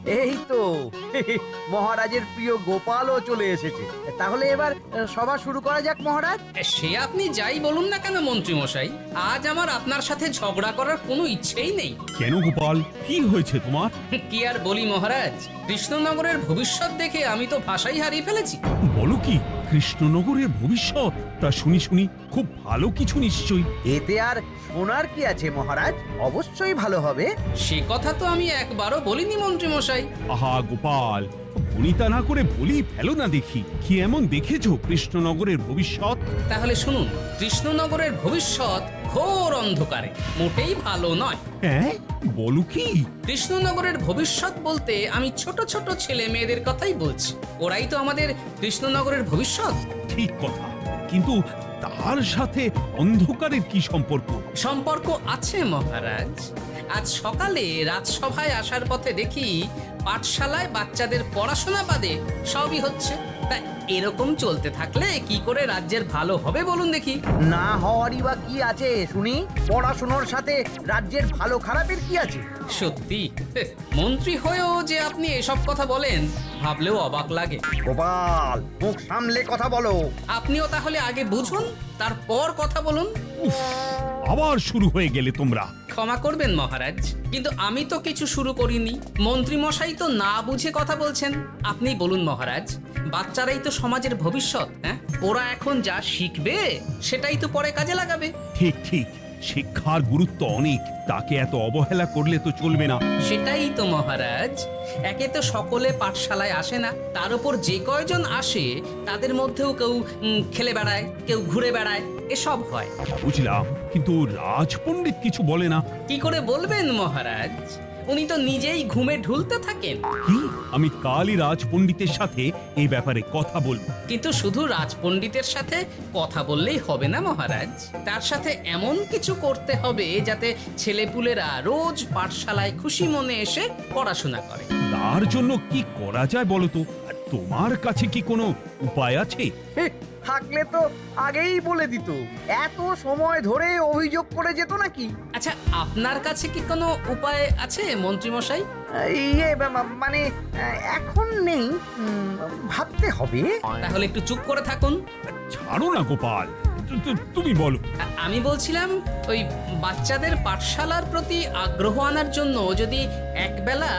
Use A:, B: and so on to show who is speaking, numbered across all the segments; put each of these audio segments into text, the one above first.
A: এই তো মহারাজের প্রিয় গোপালও চলে এসেছে। তাহলে এবার সভা শুরু করা যাক মহারাজ।
B: সে আপনি যাই বলুন না কেন মন্ত্রী মশাই, আজ আমার আপনার সাথে ঝগড়া করার কোনো ইচ্ছেই নেই।
C: কেন গোপাল, কি হয়েছে তোমার?
B: কি আর বলি মহারাজ, কৃষ্ণনগরের ভবিষ্যৎ দেখে আমি তো ভাষাই হারিয়ে ফেলেছি।
C: বলো কি, কৃষ্ণনগরের ভবিষ্যৎ? তা শুনি খুব ভালো কিছু নিশ্চয়ই।
A: এতে আর শোনার কি আছে মহারাজ, অবশ্যই ভালো হবে।
B: সে কথা তো আমি একবারও বলিনি মন্ত্রী মশাই।
C: আহা গোপাল, ভনিতা না করে বলি ফেলো না দেখি, কি এমন দেখেছো কৃষ্ণনগরের ভবিষ্যৎ?
B: তাহলে শুনুন, কৃষ্ণনগরের ভবিষ্যৎ ঘোর অন্ধকারে, মোটেই ভালো নয়।
C: হ্যাঁ, বলো কি?
B: কৃষ্ণনগরের ভবিষ্যৎ বলতে আমি ছোট ছোট ছেলে মেয়েদের কথাই বলছি। ওরাই তো আমাদের কৃষ্ণনগরের ভবিষ্যৎ।
C: ঠিক কথা, কিন্তু তার সাথে অন্ধকারের কি সম্পর্ক?
B: সম্পর্ক আছে মহারাজ। আজ সকালে রাজসভায় আসার পথে দেখি পাঠশালায় বাচ্চাদের পড়াশোনা বাদে সবই হচ্ছে। তা এরকম চলতে থাকলে কি করে রাজ্যের ভালো হবে বলুন দেখি?
A: না হওয়ারই বা কি আছে শুনি? পড়াশোনার সাথে রাজ্যের ভালো খারাপের কি আছে?
B: সত্যি মন্ত্রী হয়েও যে আপনি এসব কথা বলেন, ভাবলেও অবাক লাগে।
A: গোপাল, মুখ সামলে কথা বলো।
B: আপনিও তাহলে আগে বুঝুন, তারপর কথা বলুন।
C: উফ, আবার শুরু হয়ে গেলে তোমরা।
B: ক্ষমা করবেন মহারাজ, কিন্তু আমি তো কিছু শুরু করিনি। মন্ত্রী মশাই তো না বুঝে কথা বলছেন। আপনি বলুন মহারাজ, বাচ্চারাই তো সমাজের ভবিষ্যৎ। হ্যাঁ, ওরা এখন যা শিখবে সেটাই তো পরে কাজে লাগাবে।
C: ঠিক, শিক্ষার গুরুত্ব অনেক, তাকে এত অবহেলা করলে তো চলবে না।
B: সেটাই তো মহারাজ, একে তো সকলে পাঠশালায় আসে না, তার উপর যে কয়জন আসে তাদের মধ্যেও কেউ খেলে বেড়ায়, কেউ ঘুরে বেড়ায়, এসব হয়।
C: বুঝলাম, কিন্তু রাজপণ্ডিত কিছু বলে না।
B: কি করে বলবেন মহারাজ, উনি তো নিজেই ঘুমে ঢুলতে থাকেন।
C: কি? আমি কালই রাজপণ্ডিতের সাথে এই ব্যাপারে কথা বলবো।
B: কিন্তু শুধু রাজপণ্ডিতের সাথে কথা বললেই হবে না মহারাজ, তার সাথে এমন কিছু করতে হবে যাতে ছেলেপুলেরা রোজ পাঠশালায় খুশি মনে এসে পড়াশোনা করে।
C: তার জন্য কি করা যায় বলো তো? আর তোমার কাছে কি কোনো উপায় আছে?
A: থাকলে তো আগেই বলে দিত। এত সময় ধরে অভিযোগ করে যেত নাকি?
B: আচ্ছা, আপনার কাছে কি কোনো উপায় আছে মন্ত্রী মশাই?
A: মানে এখন নেই, ভাবতে হবে।
B: তাহলে একটু চুপ করে থাকুন।
C: ছাড়ো না গোপাল, তুমি বলো।
B: আমি বলছিলাম, ওই বাচ্চাদের পাঠশালার প্রতি আগ্রহ আনার জন্য যদি একবেলা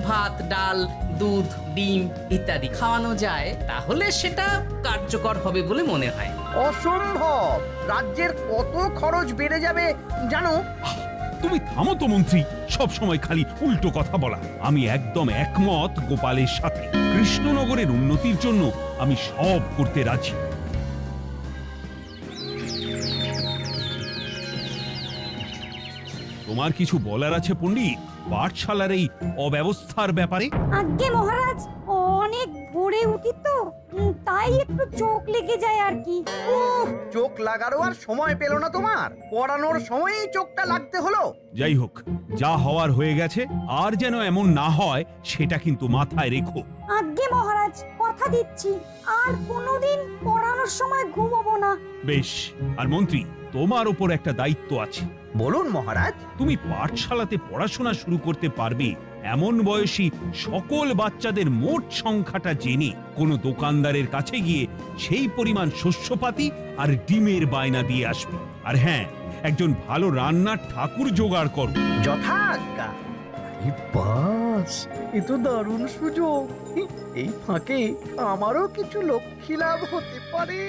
B: ভাত, ডাল, দুধ, ডিম ইত্যাদি খাওয়ানো যায়, তাহলে সেটা কার্যকর হবে বলে মনে হয়।
A: অসম্ভব! রাজ্যের কত খরচ বেড়ে যাবে জানো?
C: তুমি থামো তো মন্ত্রী, সব সময় খালি উল্টো কথা বলা। আমি একদম একমত গোপালের সাথে। কৃষ্ণনগরের উন্নতির জন্য আমি সব করতে রাজি। তোমার কিছু বলার আছে পণ্ডিত পাঠশালার এই অব্যবস্থার ব্যাপারে?
D: আজ্ঞে মহারাজ, অনেক ভোরে উঠি তো, তাই একটু চোখ লেগে যায় আর কি।
A: চোখ লাগারও আর সময় পেল না তোমার? পড়ানোর সময়ই চোখটা লাগতে হলো।
C: যাই হোক, যা হওয়ার হয়ে গেছে, আর যেন এমন না হয় সেটা কিন্তু মাথায় রেখো।
D: আজ্ঞে মহারাজ, কথা দিচ্ছি আর কোনোদিন পড়ানোর সময় ঘুমোবো না।
C: বেশ, আর মন্ত্রী, তোমার ওপর একটা দায়িত্ব আছে।
A: বলুন মহারাজ।
C: তুমি পাঠশালাতে পড়াশোনা শুরু করতে পারবে এমন বয়সী সকল বাচ্চাদের মোট সংখ্যাটা জেনে কোনো দোকানদারের কাছে গিয়ে সেই পরিমাণ শস্যপাতি আর ডিমের বায়না দিয়ে আসবে। আর হ্যাঁ, একজন ভালো রান্নার ঠাকুর জোগাড় করো।
A: যথাজ্ঞা। বাস, এ তো দারুণ সুযোগ। এই ফাঁকে আমারও কিছু লক্ষ্মী লাভ হতে পারে।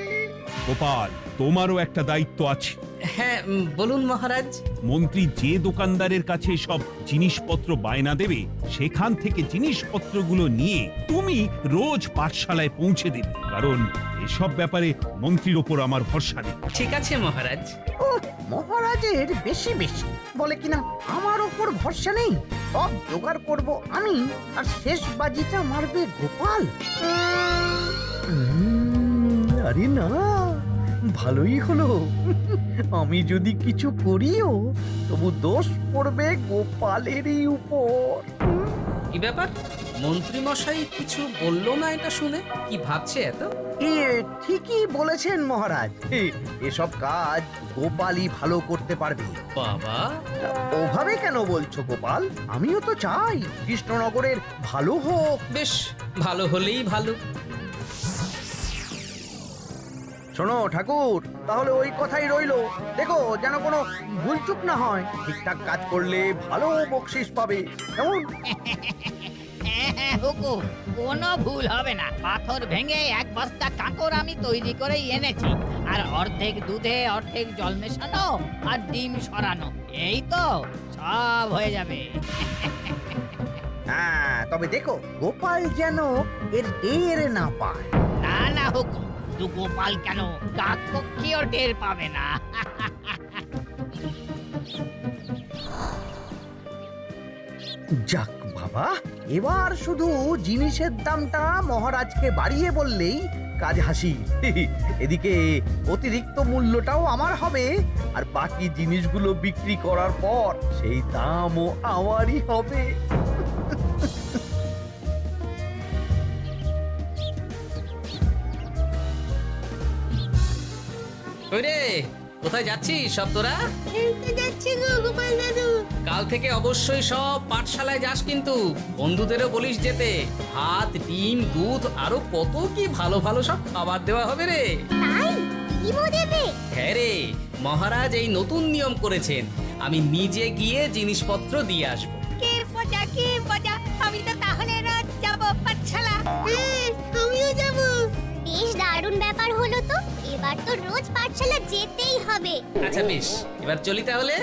C: গোপাল, তোমারও একটা দায়িত্ব আছে।
B: হ্যাঁ, বলুন মহারাজ।
C: মন্ত্রী যে দোকানদারের কাছে সব জিনিসপত্র বায়না দেবে, সেখান থেকে জিনিসপত্রগুলো নিয়ে তুমি রোজ পাঠশালায় পৌঁছে দেবে, কারণ এসব ব্যাপারে মন্ত্রীর ওপর আমার ভরসা নেই।
B: ঠিক আছে মহারাজ।
A: ও, মহারাজের বেশি বেশি বলে কিনা আমার ওপর ভরসা নেই। সব জোগাড় করব আমি, আর শেষ বাজিটা মারবে গোপাল। আরে না, ভালোই হলো। আমি যদি কিছু করিও তবু দোষ পড়বে গোপালেরই উপর।
B: কি ব্যাপার, মন্ত্রী মশাই কিছু বললো না এটা শুনে? কি ভাবছে এত?
A: এ ঠিকই বলেছেন মহারাজ। এসব কাজ গোপালই ভালো করতে পারবে।
B: বাবা,
A: ওভাবে কেন বলছো গোপাল? আমিও তো চাই কৃষ্ণনগরের ভালো হোক।
B: বেশ, ভালো হলেই ভালো।
A: শোনো ঠাকুর, তাহলে ওই কথাই রইলো। দেখো যেন কোনো ভুলচুক না হয়। ঠিকঠাক কাজ করলে ভালো বকশিস পাবে। কেমন?
E: হ্যাঁ, হুকুম, কোনো ভুল হবে না। পাথর ভেঙে এক বস্তা কাঁকর আমি তৈরি করেই এনেছি। আর অর্ধেক দুধে অর্ধেক জল মেশানো আর ডিম সরানো, এই তো সব হয়ে যাবে।
A: হ্যাঁ, তবে দেখো গোপাল যেন এর টের না পায়।
E: না না হুকুম, শুধু গোপাল কেন, কাকপক্ষীও টের পাবে না।
A: যাক বাবা, এবার শুধু জিনিসের দামটা মহারাজকে বাড়িয়ে বললেই কাজ হাসি। এদিকে অতিরিক্ত মূল্যটাও আমার হবে, আর বাকি জিনিসগুলো বিক্রি করার পর সেই দামও আমারই হবে।
B: ওই রে, কোথায় যাচ্ছিস সব তোরা?
E: যাচ্ছি গো গোপাল দাদু।
B: কাল থেকে অবশ্যই সব পাঠশালায় যাস, কিন্তু বন্ধুদেরও বলিস যেতে। ভাত, ডিম, দুধ আরো কত কি ভালো ভালো সব খাবার দেওয়া হবে রে।
F: তাই ডিমও দেবে?
B: হ্যাঁ রে, মহারাজ এই নতুন নিয়ম করেছেন। আমি নিজে গিয়ে জিনিসপত্র দিয়ে আসবো।
E: কে মজা, আমি তো তাহলে রোজ যাব পাঠশালা। আমিও যাব।
F: বেশ দারুণ ব্যাপার হলো তো। এবার তো রোজ পাঠশালা যেতেই হবে।
B: আচ্ছা বেশ, এবার চলি তাহলে।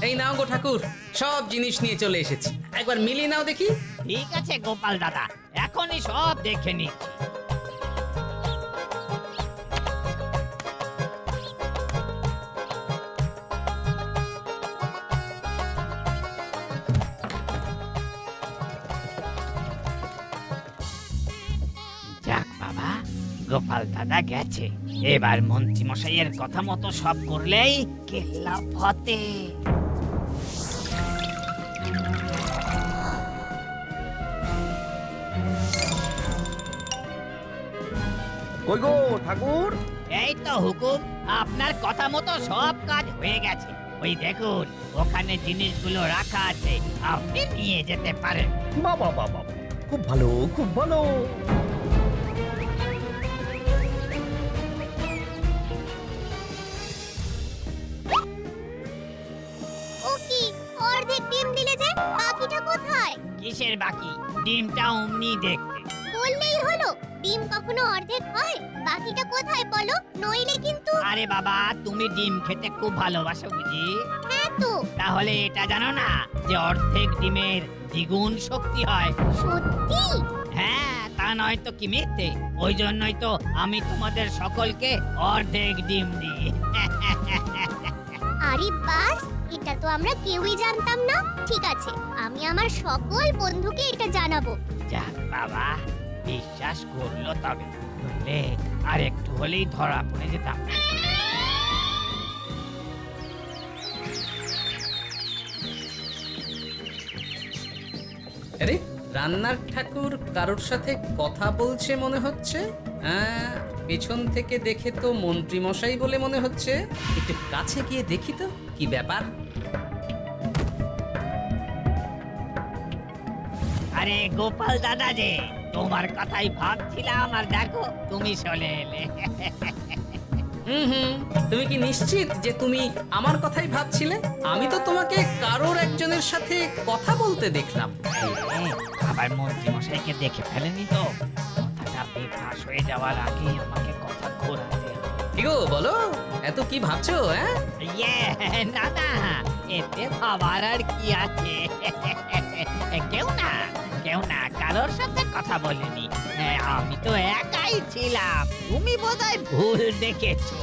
B: এই নাও গো ঠাকুর, সব জিনিস নিয়ে চলে এসেছি। একবার মিলিয়ে নাও দেখি।
E: ঠিক আছে গোপাল দাদা, এখনই সব দেখে নিচ্ছি। যাক বাবা, গোপাল দাদা গেছে। এবার মন্ত্রী মশাইয়ের কথা মতো সব করলেই কেল্লা ফতে।
A: কই গো ঠাকুর?
E: এই তো হুকুম, আপনার কথা মতো সব কাজ হয়ে গেছে। ওই দেখুন, ওখানে জিনিসগুলো রাখা আছে, আপনি নিয়ে যেতে পারেন।
A: বাবা বাবা, খুব ভালো খুব ভালো।
F: ও কি অর্ধেক ডিম দিলে যে? বাকিটা কোথায়?
E: কিসের বাকি? ডিমটা অমনি দেখতে।
F: বললেই হলো। ডিম কখনো অর্ধেক হয়? বাকিটা কোথায় বলো, নইলে কিন্তু।
E: আরে বাবা, তুমি ডিম খেতে খুব ভালোবাসো বুঝি?
F: হ্যাঁ তো।
E: তাহলে এটা জানো না যে অর্ধেক ডিমের দ্বিগুণ শক্তি হয়?
F: সত্যি?
E: হ্যাঁ, তা নয় তো কি মিথ্যে? ওই জন্যই তো আমি তোমাদের সকলকে অর্ধেক ডিম দিই।
F: আরে বাস, এটা তো আমরা কেউই জানতাম না। ঠিক আছে, আমি আমার সকল বন্ধুকে এটা জানাবো।
E: যাক বাবা, বিশ্বাস করলো তবে, নইলে আর একটু হলেই ধরা পড়ে যেতাম।
B: আরে, রান্নার ঠাকুর কারোর সাথে কথা বলছে মনে হচ্ছে। হ্যাঁ, পেছন থেকে দেখে তো মন্ত্রী মশাই বলে মনে হচ্ছে। একটু কাছে গিয়ে দেখি তো কি ব্যাপার।
E: আরে গোপাল দাদা যে, তোমার কথাই ভাবছিলাম, আর দেখো তুমি চলে এলে।
B: হুম, তুমি কি নিশ্চিত যে তুমি আমার কথাই ভাবছিলে? আমি তো তোমাকে কারোর একজনের সাথে কথা বলতে দেখলাম।
E: আবার মন্ত্রী মশাইকে দেখে ফেলেনি তো? কথাটা বেফাঁস হয়ে যাওয়ার আগে আমাকে কথা ঘোরাতে হবে।
B: কি গো বলো, এত কি ভাবছো? হ্যাঁ,
E: ইয়ে, না না, এতে ভাবার আর কি আছে? কেউ না কারোর সাথে কথা বলিনি। আমি তো একাই ছিলাম। তুমি বোধহয় ভুল দেখেছো।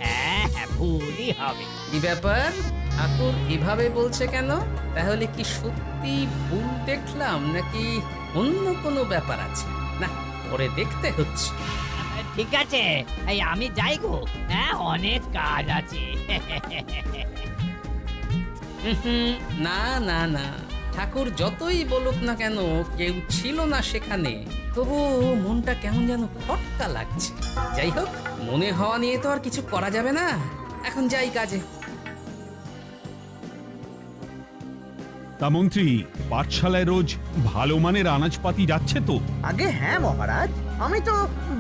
E: হ্যাঁ, ভুলই হবে।
B: কি ব্যাপার, ঠাকুর এভাবে বলছে কেন? তাহলে কি সত্যি ভুল দেখলাম, নাকি অন্য কোনো ব্যাপার আছে? না, পরে দেখতে হচ্ছে।
E: ঠিক আছে, এই আমি যাই গো। হ্যাঁ, অনেক কাজ আছে।
B: হুম, না না না, ঠাকুর যতই বলুক না কেন কেউ ছিল না সেখানে, তবু মনটা কেমন যেন খটকা লাগছে। যাই হোক, মনে হওয়া নিয়ে তো আর কিছু করা যাবে না, এখন যাই কাজে।
C: তা মন্ত্রী, পাঠশালায় রোজ ভালো মানের আনাজপাতি যাচ্ছে তো?
A: আগে হ্যাঁ মহারাজ, আমি তো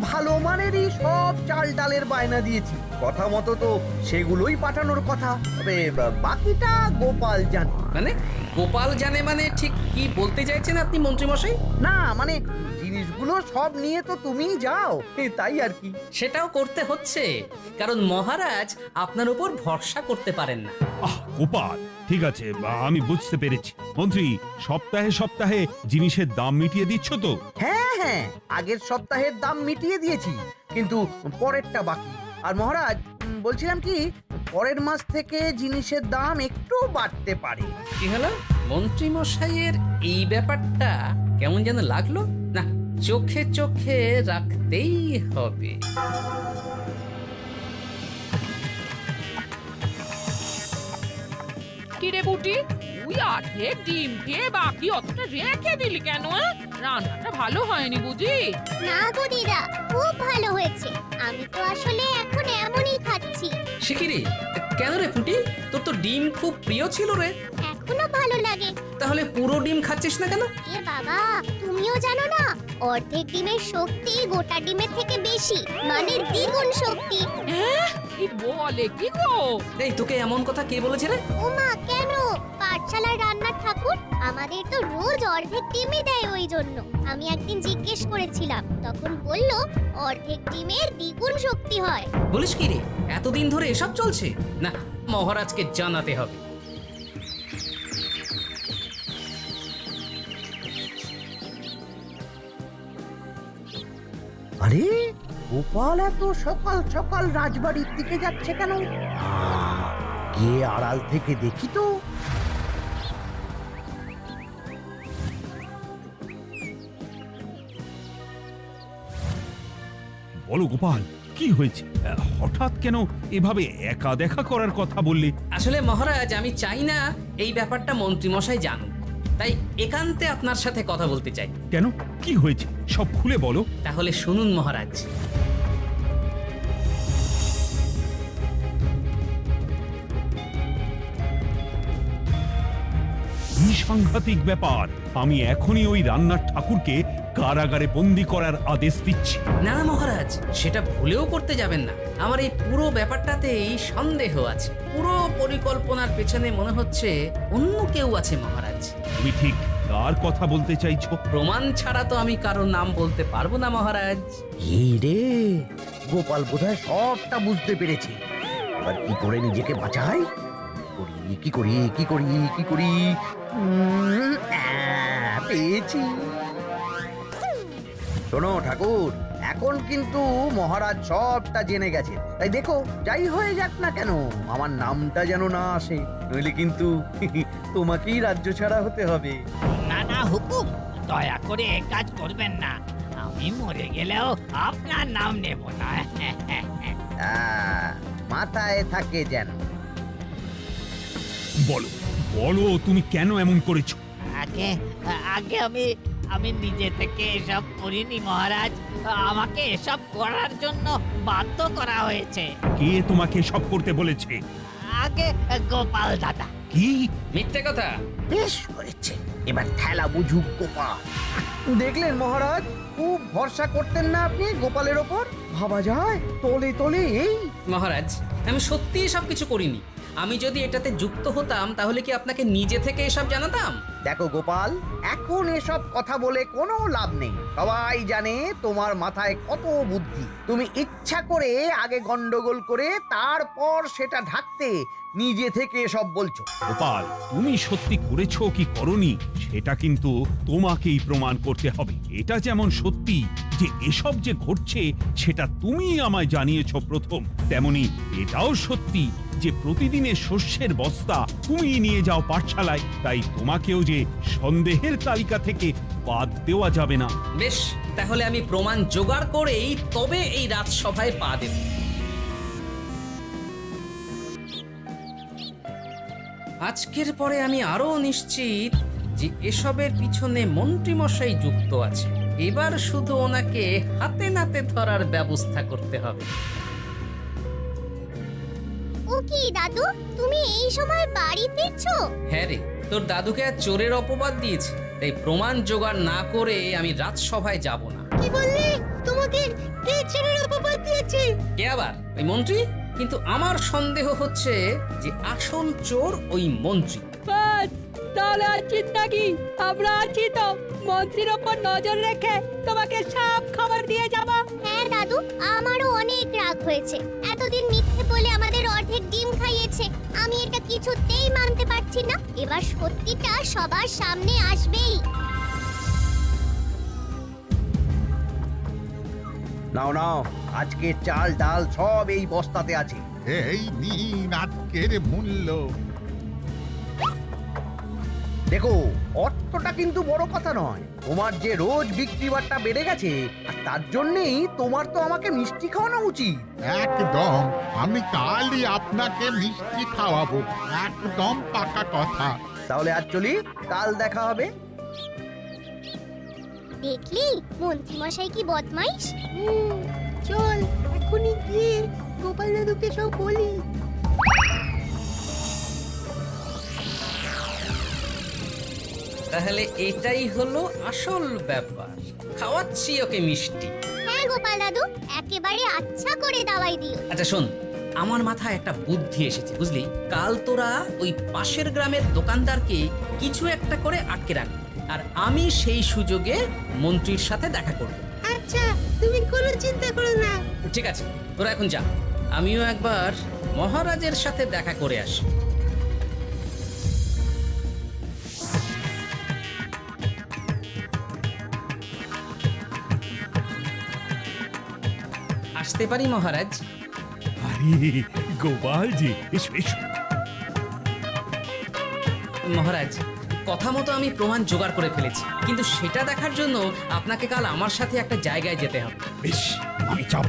A: ভালো মানেরই সব চাল ডালের বায়না দিয়েছি। কথা মতো তো সেগুলোই পাঠানোর কথা, তবে বাকিটা গোপাল জানে।
B: মানে গোপাল জানে মানে ঠিক কি বলতে চাইছেন আপনি মন্ত্রীমশাই?
A: না মানে জিনিসগুলো সব নিয়ে তো তুমিই যাও, তাই আর কি।
B: সেটাও করতে হচ্ছে, কারণ মহারাজ আপনার উপর ভরসা করতে পারেন না।
C: আহ গোপাল, ঠিক আছে, আমি বুঝতে পেরেছি। মন্ত্রী, সপ্তাহে সপ্তাহে জিনিসের দাম মিটিয়ে দিচ্ছ তো?
A: হ্যাঁ হ্যাঁ, আগের সপ্তাহের দাম মিটিয়ে দিয়েছি, কিন্তু পরেরটা বাকি। আর মহারাজ বলছিলাম কি, পরের মাস থেকে জিনিসের দাম একটু বাড়তে পারে।
B: কি হলো মন্ত্রীমশাইয়ের এই ব্যাপারটা কেমন যেন লাগলো না, চোখে চোখে রাখতেই হবে।
G: কিরে বুটি, তুই অর্ধেক ডিম খেয়ে বাকি অতটা রেখে দিলি কেন? রান্নাটা ভালো হয়নি বুঝি?
F: না গো দিদা, খুব ভালো হয়েছে। আমি তো আসলে এখন এমনই খাচ্ছি।
B: শিখিরি, কেন রে পুটি, তোর তো ডিম খুব প্রিয় ছিল রে,
F: এখনো ভালো লাগে।
B: তাহলে পুরো ডিম খাচ্ছিস না কেন?
F: এ বাবা, তুমিও জানো না, অর্ধেক ডিমের শক্তি গোটা ডিমের থেকে বেশি, মানে দ্বিগুণ শক্তি।
G: কি বলে কি গো?
B: এই তোকে এমন কথা কে বলেছে রে?
F: ওমা, কেন? পাঠশালার রান্নার ঠাকুর আমাদের তো রোজ অর্ধেক ডিমই দেয়, ওই জন্য আমি একদিন জিজ্ঞেস করেছিলাম, তখন বলল অর্ধেক ডিমের দ্বিগুণ শক্তি হয়।
B: বলিস কি রে, এতদিন ধরে এসব চলছে? না, মহারাজকে জানাতে হবে।
A: আরে গোপাল এত সকাল সকাল রাজবাড়ির দিকে যাচ্ছে কেন? গিয়ে আড়াল থেকে দেখি তো।
C: বলো গোপাল, কি হয়েছে? হঠাৎ কেন এভাবে একা দেখা করার কথা বললে?
B: আসলে মহারাজ, আমি চাই না এই ব্যাপারটা মন্ত্রীমশাই জানুক, তাই একান্তে আপনার সাথে কথা বলতে চাই।
C: কেন, কি হয়েছে সব খুলে বলো।
B: তাহলে শুনুন মহারাজ।
C: কি সাংঘাতিক ব্যাপার! আমি এখনই ওই রান্নার ঠাকুরকে কারাগারে বন্দি করার আদেশ দিচ্ছি।
B: না না মহারাজ, সেটা ভুলেও করতে যাবেন না। আমার এই পুরো ব্যাপারটাতেই সন্দেহ আছে। পুরো পরিকল্পনার পেছনে মনে হচ্ছে অন্য কেউ আছে মহারাজ।
C: তুমি ঠিক কার কথা বলতে চাইছো?
B: প্রমাণ ছাড়া তো আমি কারোর নাম বলতে পারবো না মহারাজ।
A: এই রে, গোপাল বোধহয় সবটা বুঝতে পেরেছে। এবার কি করে নিজেকে বাঁচাই? কি করি কি করি কি করি? পেয়েছি। শোনো ঠাকুর, এখন কিন্তু মহারাজ সবটা জেনে গেছে, তাই দেখো যাই হয়ে যাক না কেন আমার নামটা যেন না আসে, নইলে কিন্তু তোমাকেই রাজ্য ছাড়া হতে হবে।
E: না না হুকুম, দয়া করে এ কাজ করবেন না। আমি মরে গেলেও আপনার নাম নেব না।
A: মাথায় থাকে যেন।
C: বলো বলো, তুমি কেন এমন করেছো?
E: আগে আগে আমি নিজে থেকে এসব করিনি মহারাজ। আমাকে এসব করার জন্য বাধ্য করা হয়েছে।
C: কে তোমাকে সব করতে বলেছে?
E: আগে গোপাল দাদা।
C: কি
B: মিথ্যে কথা!
A: বেশ করেছে, এবার খেলা বুঝুক গোপাল। দেখলেন মহারাজ, খুব ভরসা করতেন না আপনি গোপালের ওপর? ভাবা যায় তলে তলে এই।
B: মহারাজ, আমি সত্যিই সব কিছু করিনি। আমি যদি এটাতে যুক্ত হতাম তাহলে কি আপনাকে নিজে থেকে এসব জানাতাম?
A: দেখো গোপাল, এখন এসব কথা বলে কোনো লাভ নেই। সবাই জানে তোমার মাথায় কত বুদ্ধি। তুমি ইচ্ছা করে আগে গন্ডগোল করে তারপর সেটা ঢাকতে নিজে থেকে সব বলছো।
C: গোপাল, তুমি সত্যি করেছো কি করনি সেটা কিন্তু তোমাকেই প্রমাণ করতে হবে। এটা যেমন সত্যি যে এসব যে ঘটছে সেটা তুমি আমায় জানিয়েছো প্রথম, তেমনি এটাও সত্যি যে প্রতিদিনের শস্যের বস্তা তুমি নিয়ে যাও পাঠশালায়, তাই তোমাকেও যে সন্দেহের তালিকা থেকে বাদ দেওয়া যাবে না।
B: বেশ, তাহলে আমি প্রমাণ জোগাড় করেই তবে এই রাজসভায় পা দেব। আজকের পরে আমি আরো নিশ্চিত যে এসবের পিছনে মন্ত্রীমশাই যুক্ত আছে। এবার শুধু ওনাকে হাতে নাতে ধরার ব্যবস্থা করতে হবে।
F: ও কি দাদু, তুমি এই সময় বাড়ি ফিরছো?
B: হ্যাঁ রে, তোর দাদুকে আর চোরের অপবাদ দিয়েছে, তাই প্রমাণ জোগাড় না করে আমি রাজসভায় যাব না।
F: কি বললি? তোমাকে কে ছেলের অপবাদ দিয়েছে?
B: কে আবার? ওই মন্ত্রী। কিন্তু আমার সন্দেহ হচ্ছে যে আসল চোর ওই মন্ত্রী।
D: বাস, তাহলে আর চিন্তা কি? আমরা আছি তো, মন্ত্রীর ওপর নজর রেখে তোমাকে সব খবর দিয়ে যাব।
F: হ্যাঁ দাদু, আমারও অনেক রাগ হয়েছে। এতদিন মিথ্যে বলে আমাদের অর্ধেক ডিম খাইয়েছে। আমি এটা কিছুতেই মানতে পারছি না। এবার সত্যিটা সবার সামনে আসবেই।
A: নাও নাও, আজকে চাল ডাল সব এই বস্তাতে আছে।
H: এই নিন আজকের মূল্য।
A: দেখো, অর্থটা কিন্তু বড় কথা নয়। তোমার যে রোজ বিক্রি বাট্টা বেড়ে গেছে, আর তার জন্যই তোমার তো আমাকে মিষ্টি খাওয়ানো উচিত।
H: একদম, আমি কালই আপনাকে মিষ্টি খাওয়াবো, একদম পাকা কথা।
A: তাহলে আজ চলি, কাল দেখা হবে।
F: দেখলি মন্ত্রী মশাই কি বদমাইশ। চল এখনই গিয়ে গোপাল দাদুকে সব বলি।
B: তাহলে এটাই হলো আসল ব্যাপার। খাওয়াচ্ছি ওকে মিষ্টি।
F: হ্যাঁ গোপাল দাদু, একেবারে আচ্ছা করে দাওয়াই দিও।
B: আচ্ছা শোন, আমার মাথায় একটা বুদ্ধি এসেছে, বুঝলি? কাল তোরা ওই পাশের গ্রামের দোকানদারকে কিছু একটা করে আটকে রাখ, আর আমি সেই সুযোগে মন্ত্রীর সাথে দেখা করব।
F: আচ্ছা, তুমি কোনো চিন্তা করো না।
B: ঠিক আছে, তোরা এখন যা, আমিও একবার মহারাজের সাথে দেখা করে আসি। আসতে পারি মহারাজ?
C: আরে গোপাল জি, এসো এসো।
B: মহারাজ, কথা মতো আমি প্রমাণ জোগাড় করে ফেলেছি, কিন্তু সেটা দেখার জন্য আপনাকে কাল আমার সাথে একটা জায়গায় যেতে হবে।
C: বেশ, আমি যাব।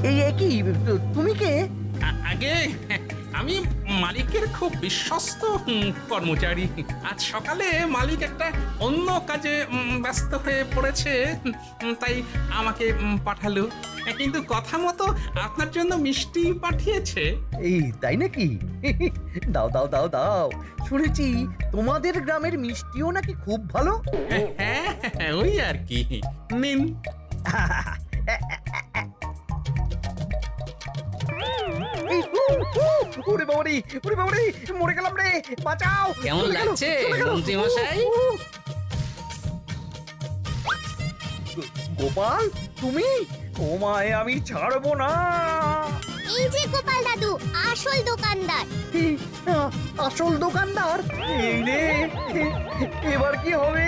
A: এই কি, তুমি কে?
I: আগে আমি মালিকের খুব বিশ্বস্ত কর্মচারী। আজ সকালে মালিক একটা অন্য কাজে ব্যস্ত হয়ে পড়েছে, তাই আমাকে পাঠালো। কিন্তু কথা মতো আপনার জন্য মিষ্টি পাঠিয়েছে।
A: এই তাই নাকি? দাও দাও দাও দাও, শুনেছি তোমাদের গ্রামের মিষ্টিও নাকি খুব ভালো।
I: হ্যাঁ, ওই আর কি। নিন।
A: ওরে বাবারে, ওরে বাবারে, মরে গেলাম রে, বাঁচাও।
B: কেমন
A: চলে গেল,
B: লাগছে
A: চলে গেল।
B: মন্ত্রী মশাই?
A: গোপাল, তুমি? তোমায় আমি ছাড়বো না।
F: এই যে গোপাল দাদু, আসল দোকানদার।
A: এই, আসল দোকানদার? এই রে, এবার কি হবে?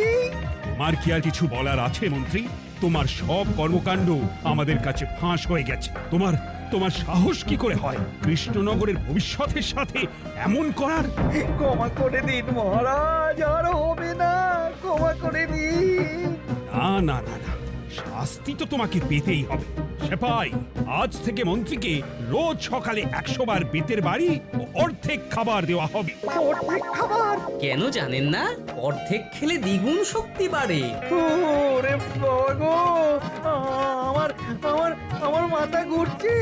A: এই,
C: আমার কি আর কিছু বলার আছে মন্ত্রী? তোমার সব কর্মকাণ্ড আমাদের কাছে ফাঁস হয়ে গেছে। তোমার সাহস কি করে হয় কৃষ্ণনগরের ভবিষ্যতের সাথে এমন করার?
A: ক্ষমা করে দিন মহারাজ, আর হবে না, ক্ষমা করে দিন।
C: না না না না, শাস্তি তো তোমাকে পেতেই হবে। সেপাই, আজ থেকে মন্ত্রীকে রোজ সকালে 100 বার বেতের বাড়ি ও অর্ধেক খাবার দেওয়া হবে।
A: অর্ধেক খাবার?
B: কেন জানেন না? অর্ধেক খেলে দ্বিগুণ শক্তি বাড়ে।
A: ওরে বাবা গো, আমার আমার আমার মাথা ঘুরছে।